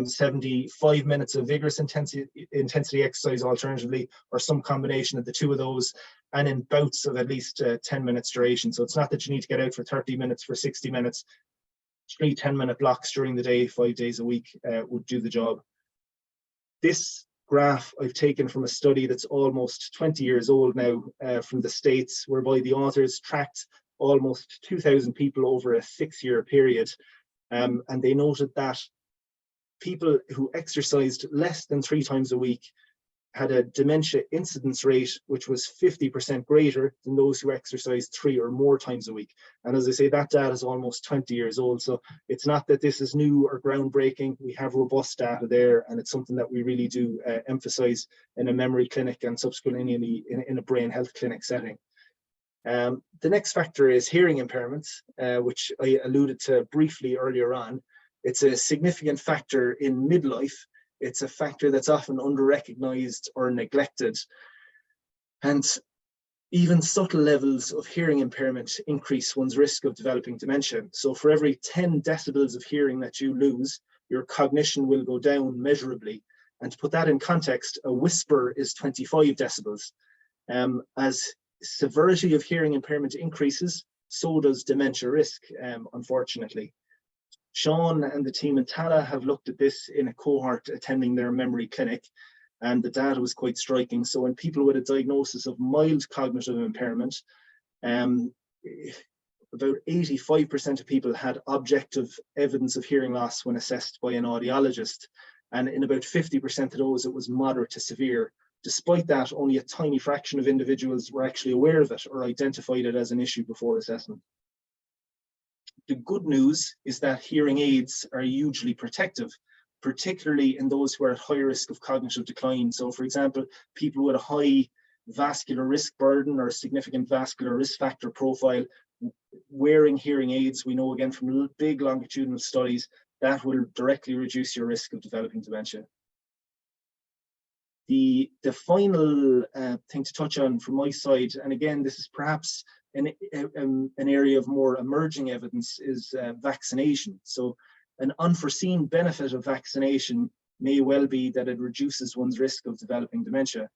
75 minutes of vigorous intensity exercise alternatively, or some combination of the 2 of those, and in bouts of at least 10 minutes duration. So it's not that you need to get out for 30 minutes, for 60 minutes. 3 10-minute blocks during the day, 5 days a week would do the job. This graph I've taken from a study that's almost 20 years old now from the States, whereby the authors tracked almost 2,000 people over a 6-year period. And they noted that people who exercised less than 3 times a week had a dementia incidence rate which was 50% greater than those who exercised 3 or more times a week. And as I say, that data is almost 20 years old. So it's not that this is new or groundbreaking. We have robust data there, and it's something that we really do emphasize in a memory clinic and subsequently in a brain health clinic setting. The next factor is hearing impairments, which I alluded to briefly earlier on. It's a significant factor in midlife. It's a factor that's often under-recognized or neglected. And even subtle levels of hearing impairment increase one's risk of developing dementia. So for every 10 decibels of hearing that you lose, your cognition will go down measurably. And to put that in context, a whisper is 25 decibels. As severity of hearing impairment increases, so does dementia risk, unfortunately. Sean and the team in Tala have looked at this in a cohort attending their memory clinic, and the data was quite striking. So in people with a diagnosis of mild cognitive impairment, about 85% of people had objective evidence of hearing loss when assessed by an audiologist. And in about 50% of those, it was moderate to severe. Despite that, only a tiny fraction of individuals were actually aware of it or identified it as an issue before assessment. The good news is that hearing aids are hugely protective, particularly in those who are at high risk of cognitive decline. So for example, people with a high vascular risk burden or significant vascular risk factor profile, wearing hearing aids, we know again from big longitudinal studies, that will directly reduce your risk of developing dementia. The final thing to touch on from my side, and again, this is perhaps an area of more emerging evidence, is vaccination. So an unforeseen benefit of vaccination may well be that it reduces one's risk of developing dementia.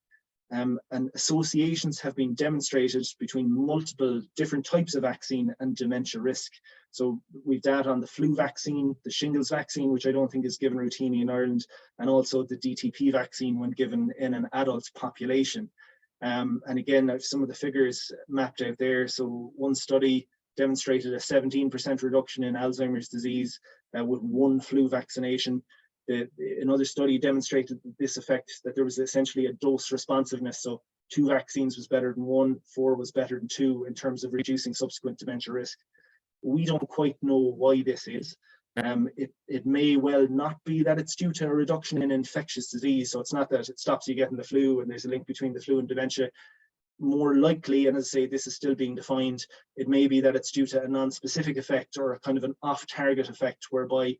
And associations have been demonstrated between multiple different types of vaccine and dementia risk. So we've data on the flu vaccine, the shingles vaccine, which I don't think is given routinely in Ireland, and also the DTP vaccine when given in an adult population. And again, I have some of the figures mapped out there. So one study demonstrated a 17% reduction in Alzheimer's disease with one flu vaccination. Another study demonstrated this effect, that there was essentially a dose responsiveness. So 2 vaccines was better than 1, 4 was better than 2 in terms of reducing subsequent dementia risk. We don't quite know why this is. It may well not be that it's due to a reduction in infectious disease. So it's not that it stops you getting the flu and there's a link between the flu and dementia. More likely, and as I say, this is still being defined, it may be that it's due to a non-specific effect or a kind of an off-target effect, whereby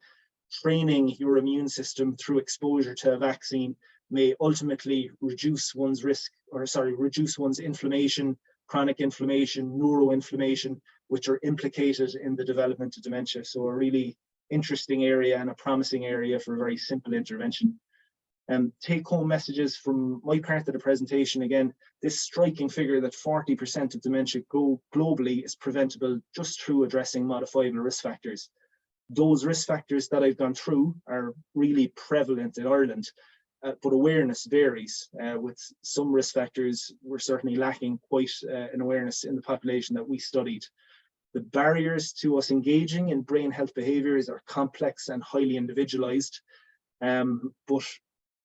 training your immune system through exposure to a vaccine may ultimately reduce one's risk, or reduce one's inflammation, chronic inflammation, neuroinflammation, which are implicated in the development of dementia. So a really interesting area and a promising area for a very simple intervention. Take-home messages from my part of the presentation. Again, this striking figure that 40% of dementia globally is preventable just through addressing modifiable risk factors. Those risk factors that I've gone through are really prevalent in Ireland, but awareness varies. With some risk factors, we're certainly lacking quite an awareness in the population that we studied. The barriers to us engaging in brain health behaviours are complex and highly individualised, but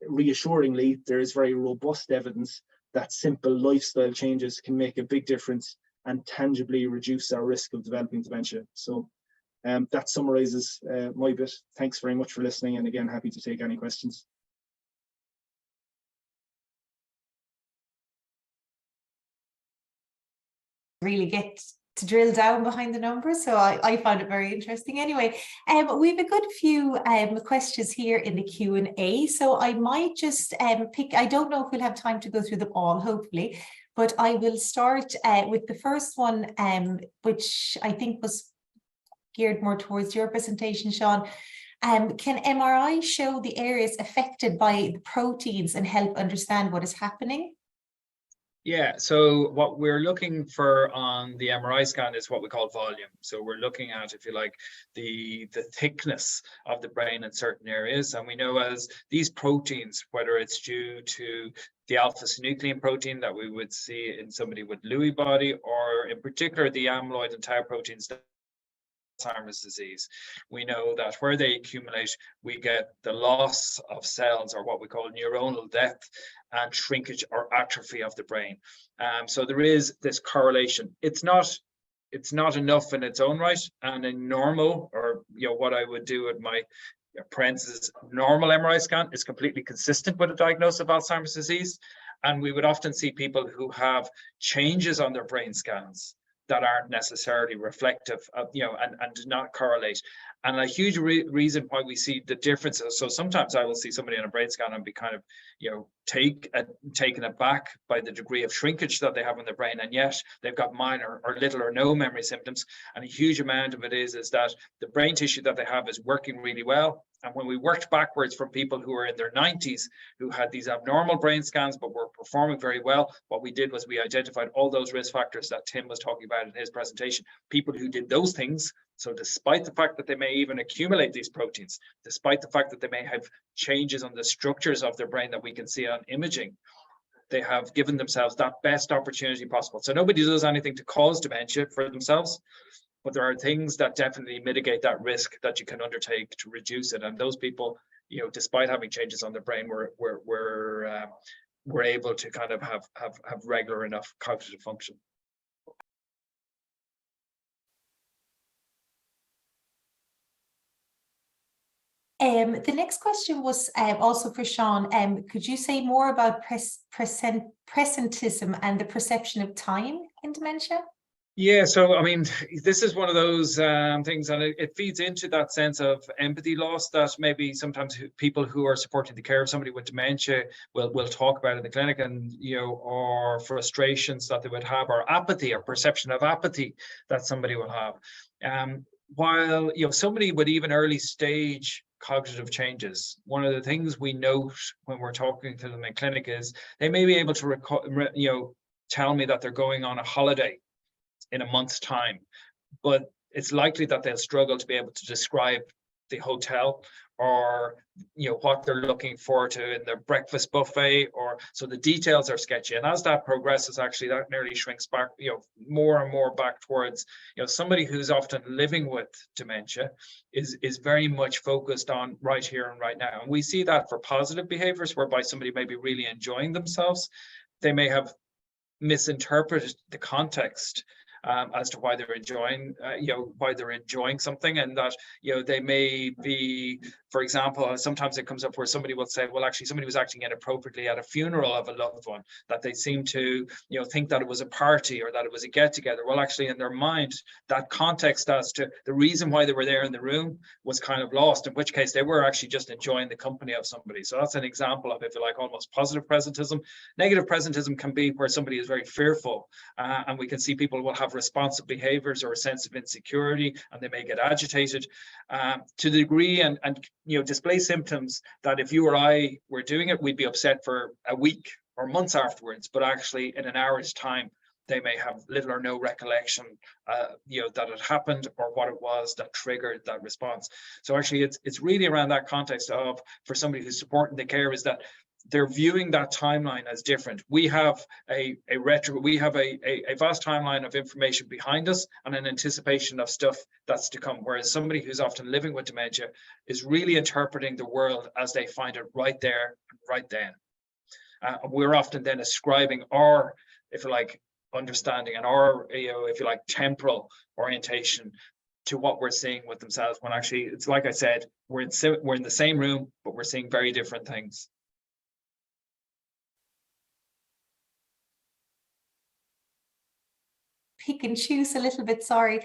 reassuringly, there is very robust evidence that simple lifestyle changes can make a big difference and tangibly reduce our risk of developing dementia. So that summarises my bit. Thanks very much for listening, and again, happy to take any questions. Really get to drill down behind the numbers, so I found it very interesting. Anyway, we have a good few questions here in the Q&A, so I might just pick. I don't know if we'll have time to go through them all, hopefully, but I will start with the first one, which I think was geared more towards your presentation, Sean. Can MRI show the areas affected by the proteins and help understand what is happening? Yeah, so what we're looking for on the MRI scan is what we call volume. So we're looking at, if you like, the thickness of the brain in certain areas. And we know as these proteins, whether it's due to the alpha-synuclein protein that we would see in somebody with Lewy body, or in particular the amyloid and tau proteins Alzheimer's disease. We know that where they accumulate, we get the loss of cells, or what we call neuronal death, and shrinkage or atrophy of the brain. So there is this correlation. It's not enough in its own right, and a normal, or what I would do at my parenthesis normal MRI scan is completely consistent with a diagnosis of Alzheimer's disease. And we would often see people who have changes on their brain scans that aren't necessarily reflective of, and do not correlate. And a huge reason why we see the differences. So sometimes I will see somebody on a brain scan and be kind of, taken aback by the degree of shrinkage that they have in their brain, and yet they've got minor or little or no memory symptoms. And a huge amount of it is that the brain tissue that they have is working really well. And when we worked backwards from people who were in their 90s, who had these abnormal brain scans but were performing very well, what we did was we identified all those risk factors that Tim was talking about in his presentation. People who did those things, so despite the fact that they may even accumulate these proteins, despite the fact that they may have changes on the structures of their brain that we can see on imaging, they have given themselves that best opportunity possible. So nobody does anything to cause dementia for themselves, but there are things that definitely mitigate that risk that you can undertake to reduce it. And those people, despite having changes on their brain, were able to kind of have regular enough cognitive function. The next question was also for Sean. Could you say more about presentism and the perception of time in dementia? Yeah, so I mean, this is one of those things, and it feeds into that sense of empathy loss that maybe sometimes people who are supporting the care of somebody with dementia will talk about in the clinic, and or frustrations that they would have, or apathy, or perception of apathy that somebody will have. While somebody with even early stage cognitive changes, one of the things we note when we're talking to them in clinic is they may be able to tell me that they're going on a holiday in a month's time, but it's likely that they'll struggle to be able to describe the hotel, or what they're looking forward to in their breakfast buffet, or so the details are sketchy. And as that progresses, actually that nearly shrinks back, more and more back towards, somebody who's often living with dementia is very much focused on right here and right now. And we see that for positive behaviors, whereby somebody may be really enjoying themselves. They may have misinterpreted the context as to why they're enjoying something, and that they may be, for example, sometimes it comes up where somebody will say, well, actually somebody was acting inappropriately at a funeral of a loved one, that they seem to think that it was a party or that it was a get-together. Well, actually in their mind, that context as to the reason why they were there in the room was kind of lost, in which case they were actually just enjoying the company of somebody. So that's an example of, if you like, almost positive presentism. Negative presentism can be where somebody is very fearful, and we can see people will have responsive behaviors or a sense of insecurity, and they may get agitated to the degree and display symptoms that if you or I were doing it, we'd be upset for a week or months afterwards, but actually in an hour's time they may have little or no recollection that it happened, or what it was that triggered that response. So actually it's really around that context of, for somebody who's supporting the care, is that they're viewing that timeline as different. We have a vast timeline of information behind us and an anticipation of stuff that's to come, whereas somebody who's often living with dementia is really interpreting the world as they find it right there, right then. We're often then ascribing our, if you like, understanding and our, if you like, temporal orientation to what we're seeing with themselves, when actually it's like I said, we're in the same room, but we're seeing very different things. Pick and choose a little bit, sorry.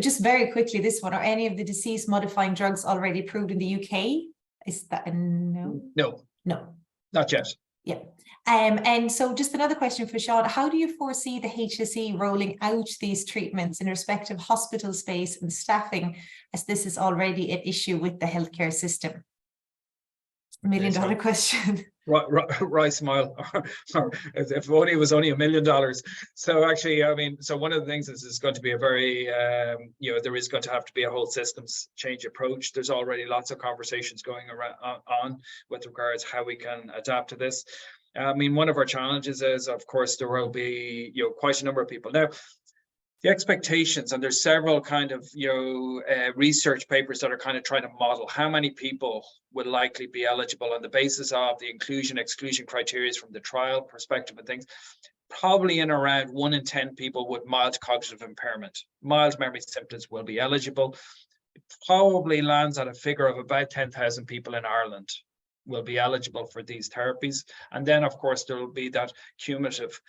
Just very quickly, this one, are any of the disease modifying drugs already approved in the UK? Is that a no? No. No. Not yet. Yeah. And so just another question for Sean, how do you foresee the HSE rolling out these treatments in respect of hospital space and staffing, as this is already an issue with the healthcare system? $1 million question. Right, smile. If only it was only $1 million. So actually, I mean, so one of the things is it's going to be a very, there is going to have to be a whole systems change approach. There's already lots of conversations going on with regards how we can adapt to this. I mean, one of our challenges is, of course, there will be, quite a number of people. Now, the expectations, and there's several kind of research papers that are kind of trying to model how many people will likely be eligible on the basis of the inclusion exclusion criteria from the trial perspective and things. Probably in around 1 in 10 people with mild cognitive impairment, mild memory symptoms will be eligible. It probably lands at a figure of about 10,000 people in Ireland will be eligible for these therapies. And then, of course, there will be that cumulative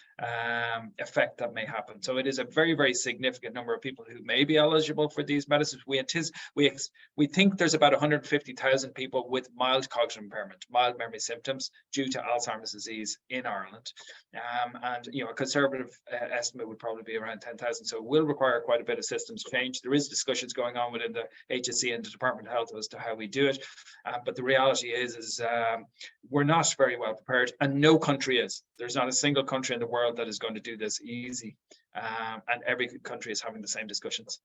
effect that may happen. So it is a very, very significant number of people who may be eligible for these medicines. We think there's about 150,000 people with mild cognitive impairment, mild memory symptoms due to Alzheimer's disease in Ireland. And a conservative estimate would probably be around 10,000. So it will require quite a bit of systems change. There is discussions going on within the HSE and the Department of Health as to how we do it. But the reality is we're not very well prepared, and no country is. There's not a single country in the world that is going to do this easy, and every country is having the same discussions.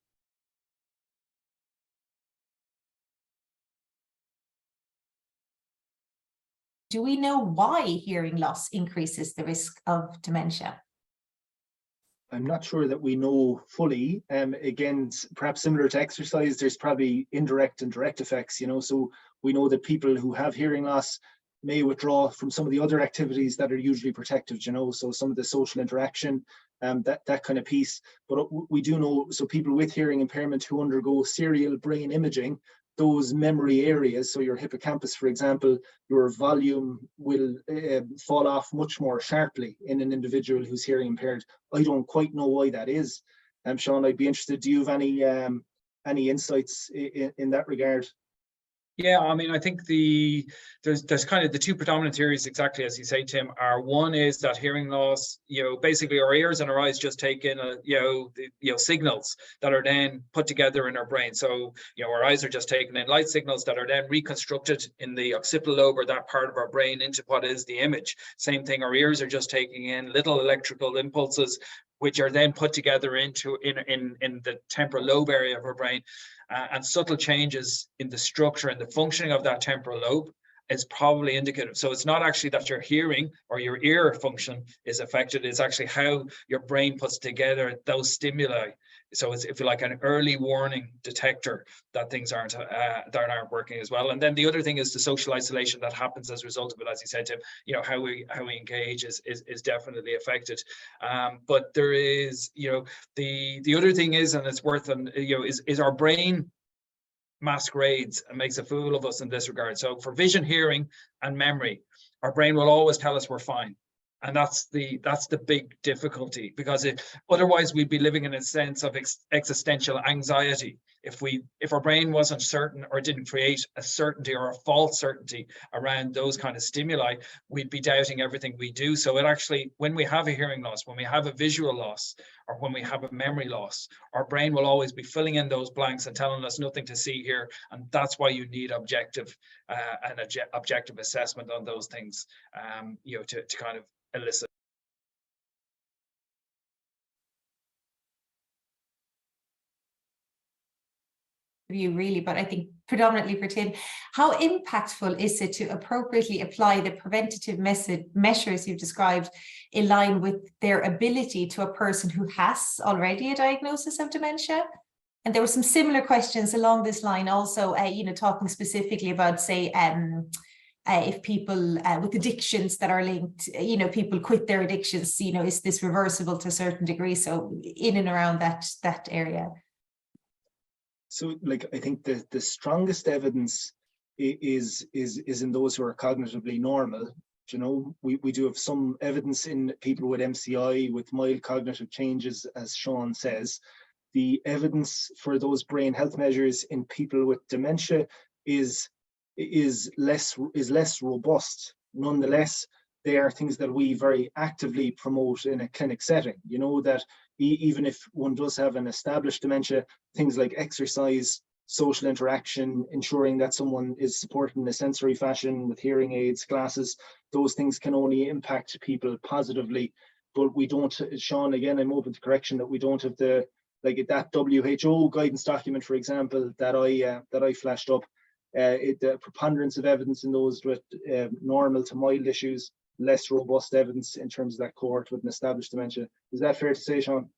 Do we know why hearing loss increases the risk of dementia? I'm not sure that we know fully. Again, perhaps similar to exercise, there's probably indirect and direct effects, so we know that people who have hearing loss may withdraw from some of the other activities that are usually protective, so some of the social interaction, that kind of piece. But we do know, so people with hearing impairment who undergo serial brain imaging, those memory areas, so your hippocampus, for example, your volume will fall off much more sharply in an individual who's hearing impaired. I don't quite know why that is. Sean, I'd be interested, do you have any insights in that regard? Yeah, I mean, I think there's kind of the two predominant theories, exactly as you say, Tim. One is that hearing loss, basically our ears and our eyes just take in signals that are then put together in our brain. So our eyes are just taking in light signals that are then reconstructed in the occipital lobe, or that part of our brain, into what is the image. Same thing, our ears are just taking in little electrical impulses, which are then put together in the temporal lobe area of our brain. And subtle changes in the structure and the functioning of that temporal lobe is probably indicative. So it's not actually that your hearing or your ear function is affected, it's actually how your brain puts together those stimuli. So it's, if you like, an early warning detector that things aren't working as well. And then the other thing is the social isolation that happens as a result of it, as you said, Tim. How we engage is definitely affected. But there is, the other thing is, and it's worth, is our brain masquerades and makes a fool of us in this regard. So for vision, hearing, and memory, our brain will always tell us we're fine. And that's the big difficulty, because otherwise we'd be living in a sense of existential anxiety. If our brain wasn't certain, or didn't create a certainty or a false certainty around those kind of stimuli, we'd be doubting everything we do. So it actually, when we have a hearing loss, when we have a visual loss, or when we have a memory loss, our brain will always be filling in those blanks and telling us nothing to see here. And that's why you need objective assessment on those things, to kind of elicit. You really, but I think predominantly for Tim, how impactful is it to appropriately apply the preventative measures you've described in line with their ability to a person who has already a diagnosis of dementia? And there were some similar questions along this line also, talking specifically about, say, if people with addictions that are linked, people quit their addictions, is this reversible to a certain degree? So in and around that area. So, I think the strongest evidence is in those who are cognitively normal. We do have some evidence in people with MCI, with mild cognitive changes, as Sean says. The evidence for those brain health measures in people with dementia is less robust. Nonetheless, they are things that we very actively promote in a clinic setting. That even if one does have an established dementia, things like exercise, social interaction, ensuring that someone is supported in a sensory fashion with hearing aids, glasses, those things can only impact people positively. But we don't, Sean, again, I'm open to correction, that we don't have that WHO guidance document, for example, that I flashed up. The preponderance of evidence in those with normal to mild issues, less robust evidence in terms of that cohort with an established dementia. Is that fair to say, Sean?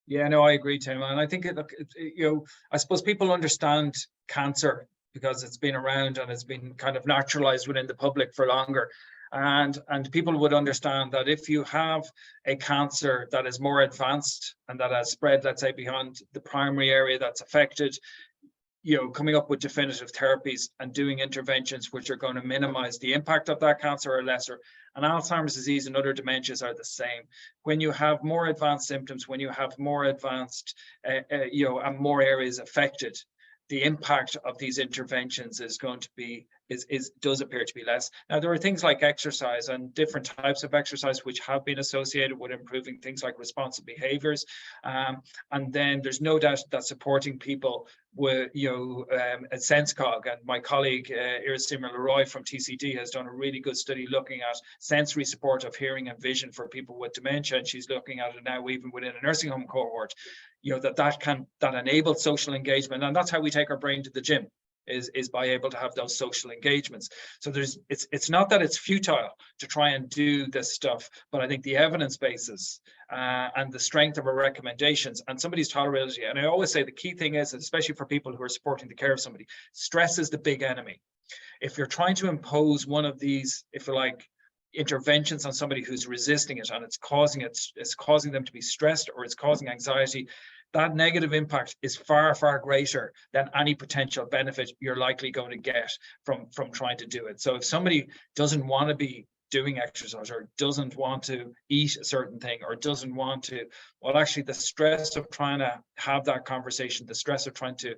Yeah, no, I agree, Tim. And I think I suppose people understand cancer because it's been around and it's been kind of naturalized within the public for longer. And people would understand that if you have a cancer that is more advanced and that has spread, let's say, beyond the primary area that's affected, coming up with definitive therapies and doing interventions which are going to minimize the impact of that cancer or lesser. And Alzheimer's disease and other dementias are the same. When you have more advanced symptoms, when you have more advanced, and more areas affected, the impact of these interventions is going to be does appear to be less. Now, there are things like exercise and different types of exercise which have been associated with improving things like responsive behaviors. And then there's no doubt that supporting people with, at SenseCog, and my colleague Irisima Leroy from TCD has done a really good study looking at sensory support of hearing and vision for people with dementia, and she's looking at it now even within a nursing home cohort. That enables social engagement, and that's how we take our brain to the gym. Is by able to have those social engagements. So it's not that it's futile to try and do this stuff, but I think the evidence basis and the strength of our recommendations and somebody's tolerability. And I always say the key thing is, especially for people who are supporting the care of somebody, stress is the big enemy. If you're trying to impose one of these, if you like, interventions on somebody who's resisting it and it's causing them to be stressed or it's causing anxiety, that negative impact is far, far greater than any potential benefit you're likely going to get from trying to do it. So if somebody doesn't want to be doing exercise or doesn't want to eat a certain thing or doesn't want to, well, actually the stress of trying to have that conversation, the stress of trying to,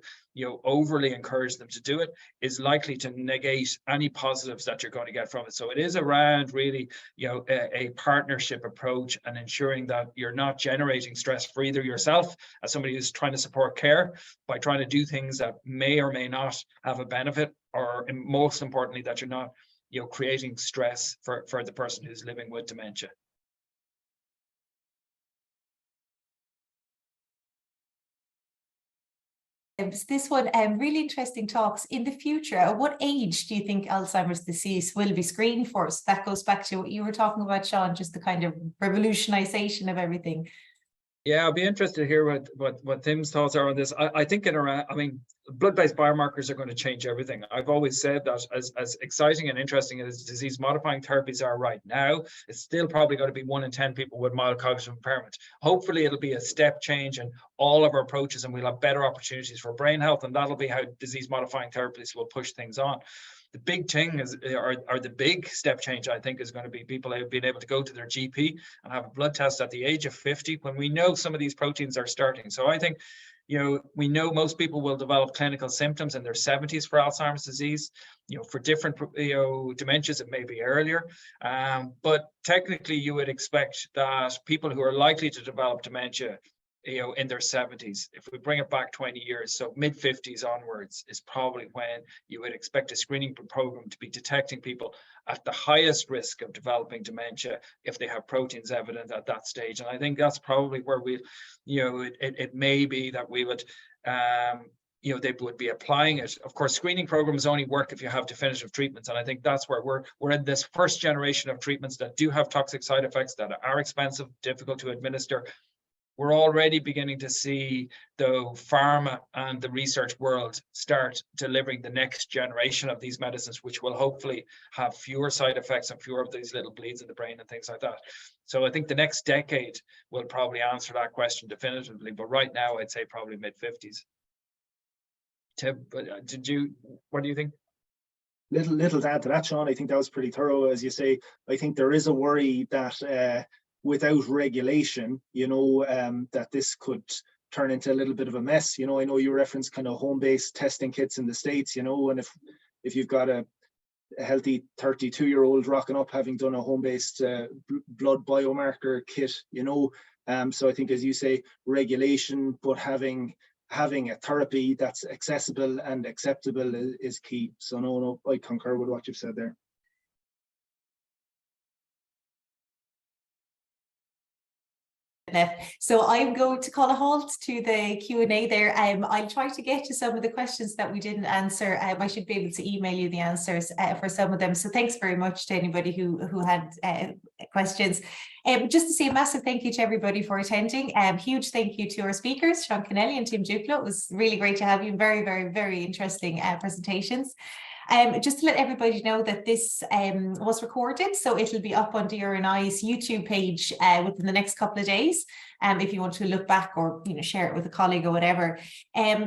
overly encourage them to do it is likely to negate any positives that you're going to get from it. So it is around really, a partnership approach and ensuring that you're not generating stress for either yourself as somebody who's trying to support care by trying to do things that may or may not have a benefit, or most importantly, that you're not creating stress for the person who's living with dementia. This one, really interesting talks. In the future, at what age do you think Alzheimer's disease will be screened for? So that goes back to what you were talking about, Sean, just the kind of revolutionization of everything. Yeah, I'll be interested to hear what Tim's thoughts are on this. I think blood-based biomarkers are going to change everything. I've always said that as exciting and interesting as disease-modifying therapies are right now, it's still probably going to be 1 in 10 people with mild cognitive impairment. Hopefully, it'll be a step change in all of our approaches, and we'll have better opportunities for brain health, and that'll be how disease-modifying therapies will push things on. The big thing or the big step change, I think, is going to be people have been able to go to their GP and have a blood test at the age of 50 when we know some of these proteins are starting. So I think, we know most people will develop clinical symptoms in their 70s for Alzheimer's disease. For different, dementias, it may be earlier. But technically, you would expect that people who are likely to develop dementia, in their 70s, if we bring it back 20 years, so mid-50s onwards is probably when you would expect a screening program to be detecting people at the highest risk of developing dementia if they have proteins evident at that stage. And I think that's probably where it may be that we would, they would be applying it. Of course, screening programs only work if you have definitive treatments. And I think that's where we're in this first generation of treatments that do have toxic side effects, that are expensive, difficult to administer. We're already beginning to see the pharma and the research world start delivering the next generation of these medicines, which will hopefully have fewer side effects and fewer of these little bleeds in the brain and things like that. So I think the next decade will probably answer that question definitively. But right now, I'd say probably mid-50s. Tim, what do you think? Little to add to that, Sean. I think that was pretty thorough. As you say, I think there is a worry that without regulation, that this could turn into a little bit of a mess. I know you referenced kind of home-based testing kits in the States, and if you've got a healthy 32-year-old rocking up having done a home-based blood biomarker kit, so I think, as you say, regulation, but having a therapy that's accessible and acceptable is key. So no, I concur with what you've said there. So I'm going to call a halt to the Q&A there. I'll try to get to some of the questions that we didn't answer. I should be able to email you the answers for some of them. So thanks very much to anybody who had questions. Just to say a massive thank you to everybody for attending. Huge thank you to our speakers, Sean Kennelly and Tim Dukelow. It was really great to have you. Very, very, very interesting presentations. Just to let everybody know that this was recorded, so it'll be up on DRNI's YouTube page within the next couple of days. If you want to look back or share it with a colleague or whatever.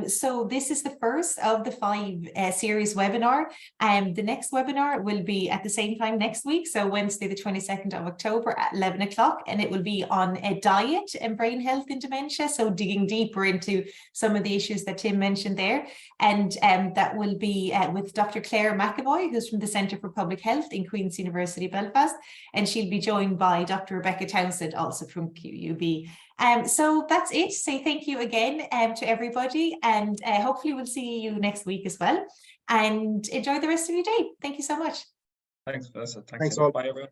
So this is the first of the 5 series webinar. The next webinar will be at the same time next week, so Wednesday the 22nd of October at 11 o'clock, and it will be on diet and brain health in dementia, so digging deeper into some of the issues that Tim mentioned there. And that will be with Dr. Claire McAvoy, who's from the Centre for Public Health in Queen's University Belfast, and she'll be joined by Dr. Rebecca Townsend, also from QUB. So that's it. Say thank you again to everybody, and hopefully we'll see you next week as well. And enjoy the rest of your day. Thank you so much. Thanks, Vanessa. Thanks all. Bye, everyone.